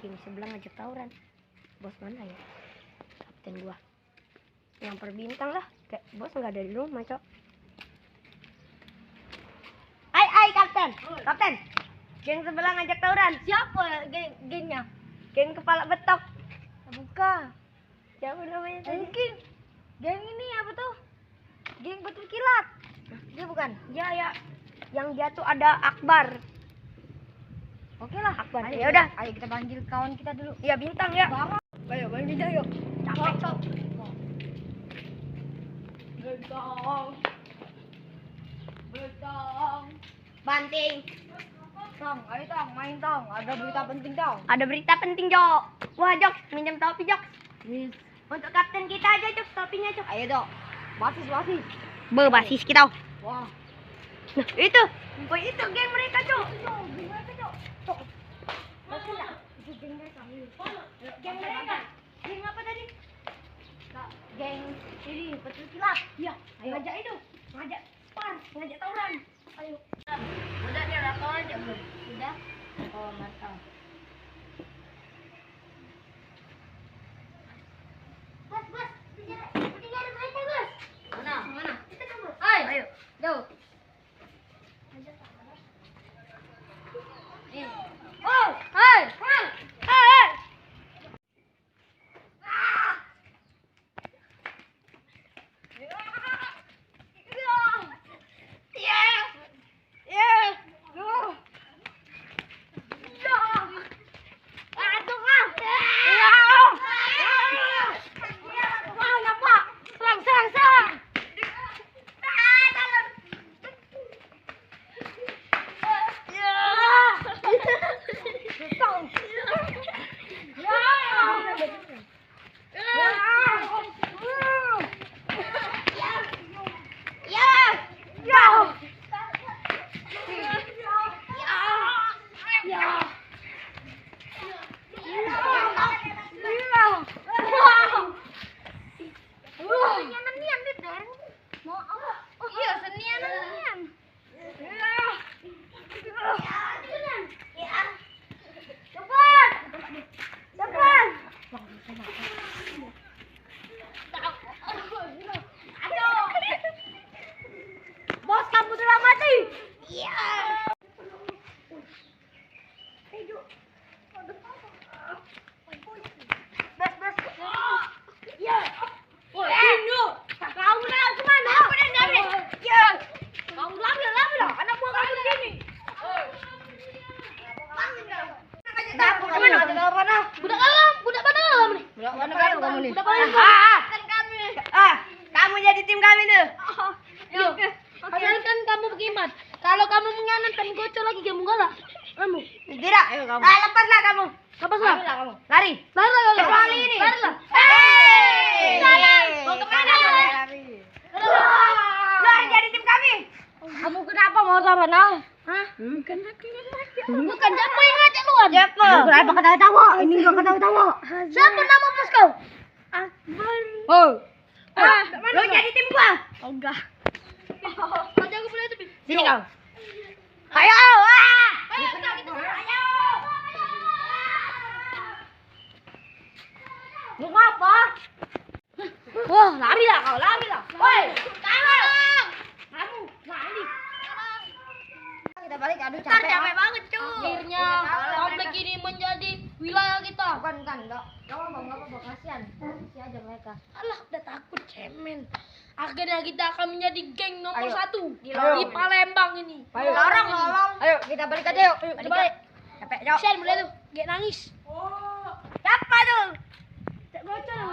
geng sebelah ngajak tawuran. Bos mana ya? Kapten gua. Yang per bintang lah. Kayak bos nggak ada di rumah, Cok. Ai, kapten. Kapten. Geng sebelah ngajak tawuran. Siapa gengnya? Geng kepala betok. Bukan. Siapa namanya tadi? Mungkin geng ini apa tuh? Geng betul kilat. Dia bukan. Ya. Yang dia tuh ada Akbar. Oke lah. Akbar. Ayo, Ya udah. Ayo kita panggil kawan kita dulu. Ya bintang ya. Bang. Ayo panggil dia yuk. Capek, Cok. Betong. Banting. Tong, ayo Tong, main Tong. Ada berita penting Tong. Ada berita penting, Jok. Wah, Jok, minjem topi, Jok. Yes. Untuk kapten kita aja, Jok, topinya, Jok. Ayo Dok. Basis. Basis kita. Wah. Nah, itu. Oh, itu geng mereka, Cok. Geng mereka. Geng apa tadi? Geng ini, betul kilat. Iya. Ayo. Ngajak itu. Ngajak tawuran. Ayo. Udah dia tahu aja belum? Udah. Oh, mantap. Bos. Tinggal mereka, Bos. Mana? Itu kan, Bos. Ayo. Jauh. Oh, hai. Bos, kamu telah mati. Iya. Bos. Iya. Woi, Dino. Kamu nak kemana? Aku udah nyari. Iya. Kamu lari lah. Anak buah kamu begini. Budak mana kamu nih? Kamu jadi tim kami tuh. Yuk. Asalkan kamu berkhidmat. Kalau kamu mengkhianatkan gocol lagi kamu galak. Kamu. Tidak. Ayo kamu. Lepaslah kamu. Lepaslah. Lari. Kecuali ini. Larilah. Mau kemana? Lari jadi tim kami. Kamu kenapa mau sama Nal? Hah? Bukan siapa yang ngajak luar? Siapa? Kenapa ketawa-tawa? Ini enggak ketawa-tawa. Siapa nama bos kau? Akbar. Oh. Lo jadi tim gua. Oh enggak. Aja aku boleh tuh. Sini kau. Ayo. Lu ngapa? Wah, lari lah. Woi, Kamu lari. kita balik. Aduh, Capek banget, cuy. Akhirnya komplek ini menjadi wilayah kita. Bukan, enggak. Enggak kasihan. Kasih aja mereka. Alah, udah takut cemen. Akhirnya kita akan menjadi geng nomor Ayo. 1 Gila. di Palembang ini. Ayo. Lorong. Ayo, kita balik aja yuk. Ayo, balik. Capek, Jok. Sen, boleh tuh. Gak nangis. Siapa tuh? Cek bocor.